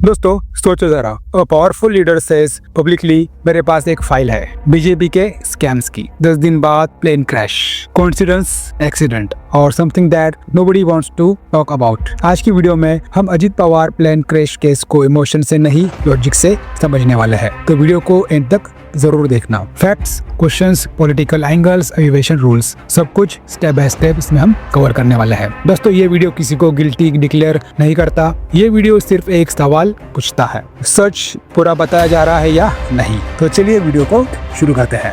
दोस्तों सोचो जरा, a powerful leader says publicly मेरे पास एक फाइल है बीजेपी के स्कैम्स की। 10 दिन बाद प्लेन क्रैश, कोइंसिडेंस, एक्सीडेंट और something that nobody wants to talk about. आज की वीडियो में हम Ajit Pawar plane crash case को इमोशन से नहीं लॉजिक से समझने वाले हैं, तो वीडियो को एंड तक जरूर देखना। Facts, questions, political angles, aviation rules, सब कुछ स्टेप बाय स्टेप इसमें हम कवर करने वाले हैं। दोस्तों ये वीडियो किसी को गिल्टी डिक्लेयर नहीं करता, ये वीडियो सिर्फ एक सवाल पूछता है, सच पूरा बताया जा रहा है या नहीं। तो चलिए वीडियो को शुरू करते हैं।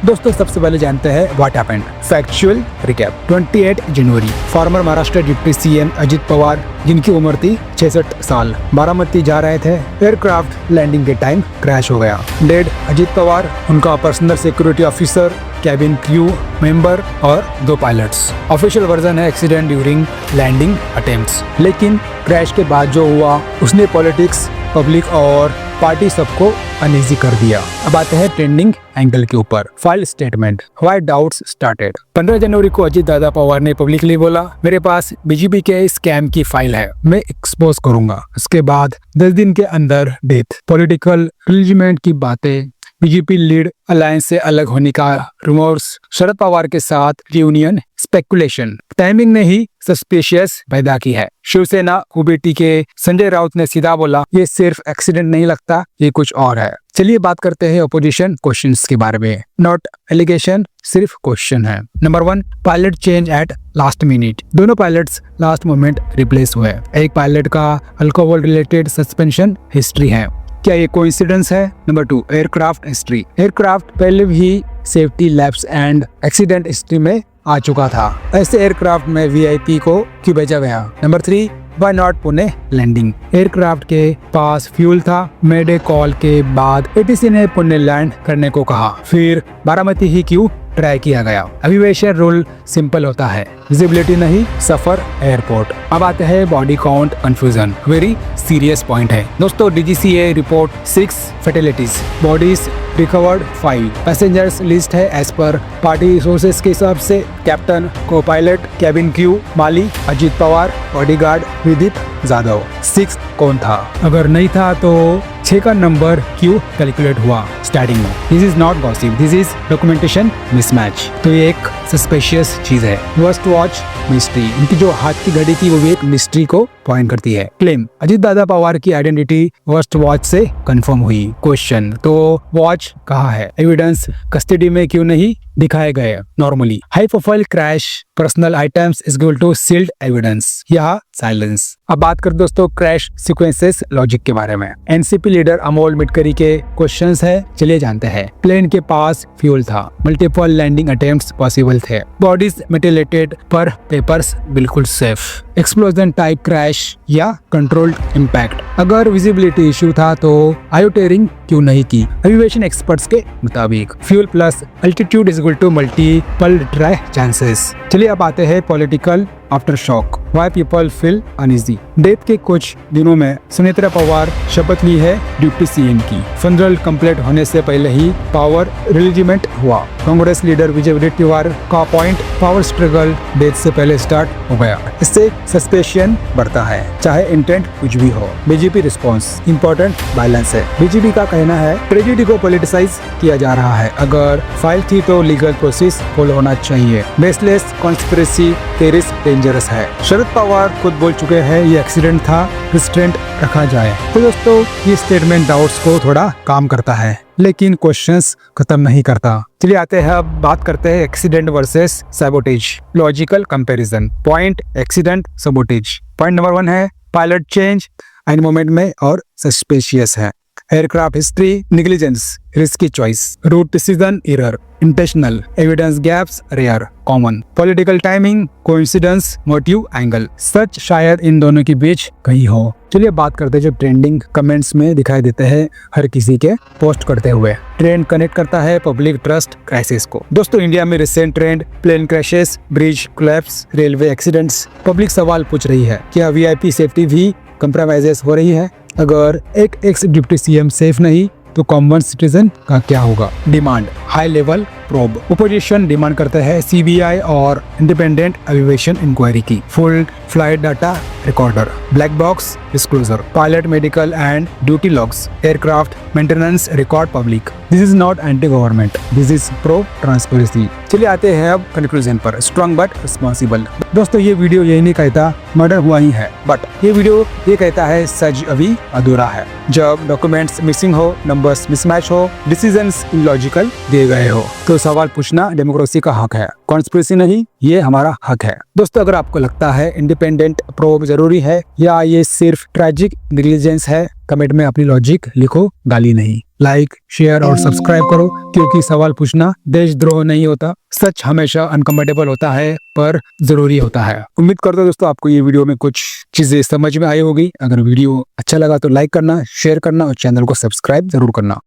दोस्तों सबसे पहले जानते हैं what happened. Factual recap. 28 January farmer Maharashtra deputy CM Ajit Pawar, जिनकी उम्र थी 66 साल, बारामती जा रहे थे। एयरक्राफ्ट लैंडिंग के टाइम क्रैश हो गया। डेड अजीत पवार, उनका personal security officer, cabin crew member और 2 पायलट्स। ऑफिशियल वर्जन है एक्सीडेंट ड्यूरिंग लैंडिंग अटेम्प्ट्स, लेकिन क्रैश के बाद जो हुआ उसने पॉलिटिक्स, पब्लिक और पार्टी सबको अनईजी कर दिया। अब आते हैं ट्रेंडिंग एंगल के ऊपर। File statement, why doubts started. 15 जनवरी को अजीत दादा पवार ने पब्लिकली बोला, मेरे पास बीजेपी के स्कैम की फाइल है, मैं एक्सपोज करूंगा। उसके बाद 10 दिन के अंदर डेथ, पॉलिटिकल रिलीजमेंट की बातें, बीजेपी लीड अलायंस से अलग होने का रूमर्स, शरद पवार के साथ रियूनियन, स्पेकुलेशन। टाइमिंग ने ही सस्पिशियस पैदा की है। शिवसेना कुबेटी के संजय राउत ने सीधा बोला, ये सिर्फ एक्सीडेंट नहीं लगता, ये कुछ और है। चलिए बात करते हैं अपोजिशन क्वेश्चंस के बारे में। नॉट एलिगेशन, सिर्फ क्वेश्चन है। Number 1, pilot change at last minute. दोनों पायलट्स लास्ट मोमेंट रिप्लेस हुए। एक पायलट का अल्कोहल रिलेटेड सस्पेंशन हिस्ट्री है, क्या ये कोइंसिडेंस है? Number 2, aircraft history. एयरक्राफ्ट पहले भी safety labs and accident history में आ चुका था, ऐसे एयरक्राफ्ट में वीआईपी को क्यों भेजा गया? Number 3, why not Pune landing. Aircraft के पास फ्यूल था, मेडे कॉल के बाद एटीसी ने पुणे लैंड करने को कहा, फिर बारामती ही क्यों ट्राई किया गया? एविएशन रूल सिंपल होता है, विजिबिलिटी नहीं, सफर एयरपोर्ट। अब आते हैं body count confusion, very serious point है दोस्तों। DGCA report 6 fatalities, bodies recovered 5, passengers list है एज पर पार्टी सोर्सेस के हिसाब से, captain, copilot, cabin crew, माली अजीत पवार, बॉडीगार्ड विदित जाधव। 6 कौन था? अगर नहीं था तो 6 का नंबर क्यों कैलकुलेट हुआ स्टार्टिंग में? This is not gossip, this is documentation mismatch. तो ये एक सस्पिशियस चीज है। वर्स्ट वॉच मिस्ट्री, इनकी जो हाथ की घड़ी थी वो भी एक मिस्ट्री को पॉइंट करती है। क्लेम, अजीत दादा पवार की आइडेंटिटी वर्स्ट वॉच से कंफर्म हुई। क्वेश्चन, तो वॉच कहाँ है? एविडेंस कस्टडी में क्यों नहीं दिखाए गए? Normally high profile crash, personal items is equal to sealed evidence या साइलेंस। अब बात कर दोस्तों क्रैश सीक्वेंसेस लॉजिक के बारे में। एनसीपी लीडर अमोल मिटकरी के क्वेश्चंस है, चलिए जानते हैं। प्लेन के पास फ्यूल था, मल्टीपल लैंडिंग अटेम्प्ट्स पॉसिबल थे, बॉडीज मेटिलेटेड पर पेपर्स बिल्कुल सेफ, एक्सप्लोजन टाइप क्रैश या कंट्रोल्ड इम्पैक्ट। अगर विजिबिलिटी इश्यू था तो आयोटेरिंग क्यों नहीं की? एविएशन एक्सपर्ट्स के मुताबिक fuel plus altitude is equal to multiple try chances. चलिए अब आते हैं political aftershock, why people feel uneasy. Death के कुछ दिनों में सुनेत्रा पवार शपथ ली है डिप्टी सीएम की। फनरल कंप्लीट होने से पहले ही पावर रिलीजमेंट हुआ। कांग्रेस लीडर विजय वडेट्टीवार का पॉइंट, पावर स्ट्रगल डेथ से पहले स्टार्ट हो गया, इससे सस्पेशन बढ़ता है, चाहे इंटेंट कुछ भी हो। बीजेपी रिस्पॉन्स, इंपॉर्टेंट बैलेंस है। बीजेपी का कहना है ट्रेजेडी को पॉलिटिसाइज किया जा रहा है, अगर फाइल थी तो लीगल प्रोसेस फॉलो होना चाहिए। बेसलेस कॉन्स्पिरेसी के रिस्क डेंजरस है। शरद पवार खुद बोल चुके हैं ये एक्सीडेंट था, रिस्ट्रेंट रखा जाए। तो दोस्तों ये स्टेटमेंट डाउट्स को थोड़ा काम करता है, लेकिन क्वेश्चंस खत्म नहीं करता। चलिए आते हैं अब बात करते हैं accident versus sabotage, logical comparison. Point, accident, sabotage. Point number 1 है पायलट चेंज एंड मोमेंट में और सस्पिशियस है। Aircraft history, negligence, risky choice, route decision error, intentional, evidence gaps rare, common, political timing, coincidence, motive angle, सच शायद इन दोनों के बीच कहीं हो। चलिए बात करते हैं जो ट्रेंडिंग कमेंट्स में दिखाई देते हैं हर किसी के पोस्ट करते हुए। ट्रेंड कनेक्ट करता है पब्लिक ट्रस्ट क्राइसिस को। दोस्तों इंडिया में recent trend, plane crashes, bridge collapse, railway accidents. Public सवाल पूछ रही है, क्या वीआईपी सेफ्टी भी कंप्रोमाइजेस हो रही है? अगर एक एक्स डिप्टी सीएम सेफ नहीं तो कॉमन सिटीजन का क्या होगा? Demand, high level probe. Opposition demand करते हैं सीबीआई और इंडिपेंडेंट एविएशन इंक्वायरी की। Full flight data recorder, black box disclosure, pilot medical and duty logs, aircraft maintenance record public. This is not anti government, this is pro transparency. चलिए आते हैं अब conclusion पर। Strong but responsible. दोस्तों ये video यही नहीं कहता मर्डर हुआ ही है, बट ये वीडियो ये कहता है सच अभी अधूरा है। जब डॉक्यूमेंट्स मिसिंग हो, नंबर्स मिसमैच हो, डिसीजंस इलॉजिकल दिए गए हो, तो सवाल पूछना डेमोक्रेसी का हक है, कॉन्स्पिरेसी नहीं, ये हमारा हक है। दोस्तों अगर आपको लगता है इंडिपेंडेंट प्रोब जरूरी है या ये सिर्फ ट्रैजिक नेग्लिजेंस है, कमेंट में अपनी लॉजिक लिखो, गाली नहीं। लाइक, शेयर और सब्सक्राइब करो, क्योंकि सवाल पूछना देशद्रोह नहीं होता। सच हमेशा अनकंफर्टेबल होता है पर जरूरी होता है। उम्मीद करता हूं दोस्तों आपको ये वीडियो में कुछ चीजें समझ में आई होगी। अगर वीडियो अच्छा लगा तो लाइक करना, शेयर करना और चैनल को सब्सक्राइब जरूर करना।